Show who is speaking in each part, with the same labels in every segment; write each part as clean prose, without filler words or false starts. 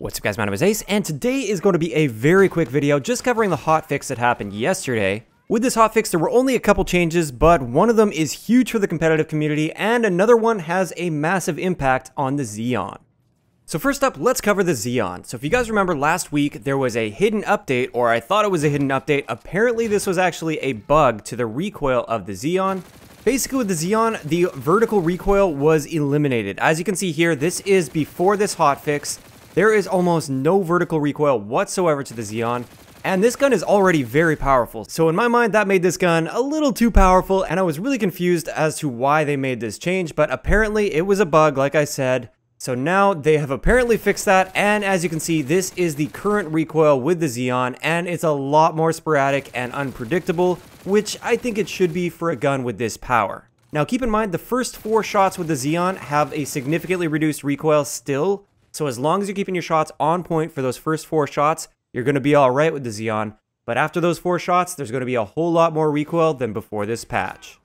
Speaker 1: What's up guys, my name is Ace, and today is going to be a very quick video just covering the hotfix that happened yesterday. With this hotfix, there were only a couple changes, but one of them is huge for the competitive community, and another one has a massive impact on the Xeon. So first up, let's cover the Xeon. So if you guys remember last week, there was a hidden update, or I thought it was a hidden update. Apparently this was actually a bug to the recoil of the Xeon. Basically with the Xeon, the vertical recoil was eliminated. As you can see here, this is before this hotfix. There is almost no vertical recoil whatsoever to the Xeon, and this gun is already very powerful. So in my mind, that made this gun a little too powerful, and I was really confused as to why they made this change, but apparently it was a bug, like I said. So now they have apparently fixed that, and as you can see, this is the current recoil with the Xeon, and it's a lot more sporadic and unpredictable, which I think it should be for a gun with this power. Now keep in mind, the first 4 shots with the Xeon have a significantly reduced recoil still, so as long as you're keeping your shots on point for those first 4 shots, you're going to be alright with the Xeon. But after those 4 shots, there's going to be a whole lot more recoil than before this patch.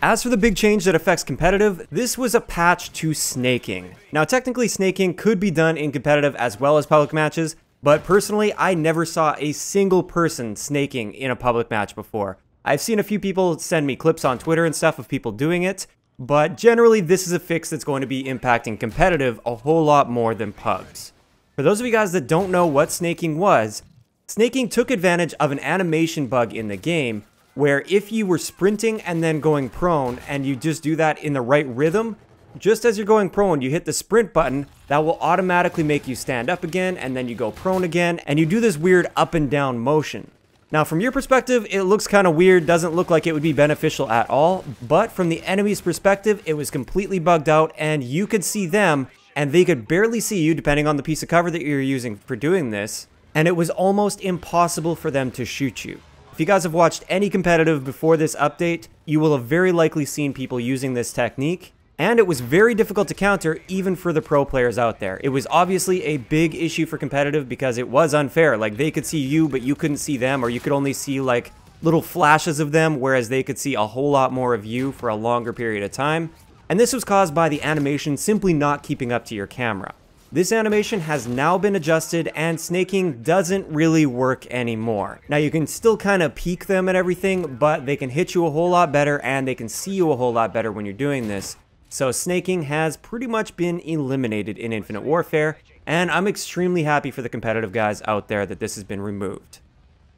Speaker 1: As for the big change that affects competitive, this was a patch to snaking. Now technically snaking could be done in competitive as well as public matches, but personally I never saw a single person snaking in a public match before. I've seen a few people send me clips on Twitter and stuff of people doing it, but generally this is a fix that's going to be impacting competitive a whole lot more than pubs. For those of you guys that don't know what snaking was, snaking took advantage of an animation bug in the game where if you were sprinting and then going prone and you just do that in the right rhythm, just as you're going prone, you hit the sprint button, that will automatically make you stand up again, and then you go prone again, and you do this weird up and down motion. Now from your perspective, it looks kind of weird, doesn't look like it would be beneficial at all, but from the enemy's perspective, it was completely bugged out, and you could see them, and they could barely see you depending on the piece of cover that you're using for doing this, and it was almost impossible for them to shoot you. If you guys have watched any competitive before this update, you will have very likely seen people using this technique, and it was very difficult to counter even for the pro players out there. It was obviously a big issue for competitive because it was unfair. Like they could see you, but you couldn't see them, or you could only see like little flashes of them, whereas they could see a whole lot more of you for a longer period of time. And this was caused by the animation simply not keeping up to your camera. This animation has now been adjusted, and snaking doesn't really work anymore. Now you can still kind of peek them and everything, but they can hit you a whole lot better and they can see you a whole lot better when you're doing this. So snaking has pretty much been eliminated in Infinite Warfare, and I'm extremely happy for the competitive guys out there that this has been removed.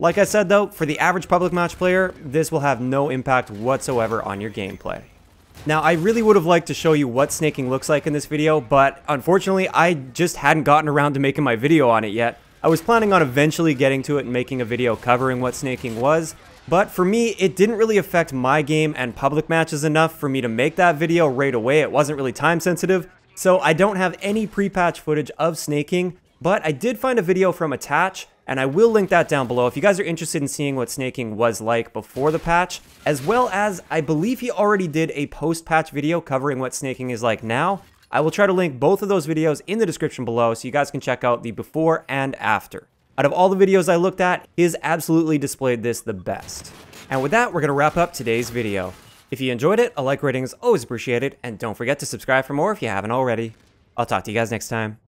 Speaker 1: Like I said though, for the average public match player, this will have no impact whatsoever on your gameplay. Now I really would have liked to show you what snaking looks like in this video, but unfortunately I just hadn't gotten around to making my video on it yet. I was planning on eventually getting to it and making a video covering what snaking was, but for me, it didn't really affect my game and public matches enough for me to make that video right away. It wasn't really time sensitive, so I don't have any pre-patch footage of snaking, but I did find a video from Attach, and I will link that down below if you guys are interested in seeing what snaking was like before the patch, as well as I believe he already did a post-patch video covering what snaking is like now. I will try to link both of those videos in the description below so you guys can check out the before and after. Out of all the videos I looked at, his absolutely displayed this the best. And with that, we're going to wrap up today's video. If you enjoyed it, a like rating is always appreciated, and don't forget to subscribe for more if you haven't already. I'll talk to you guys next time.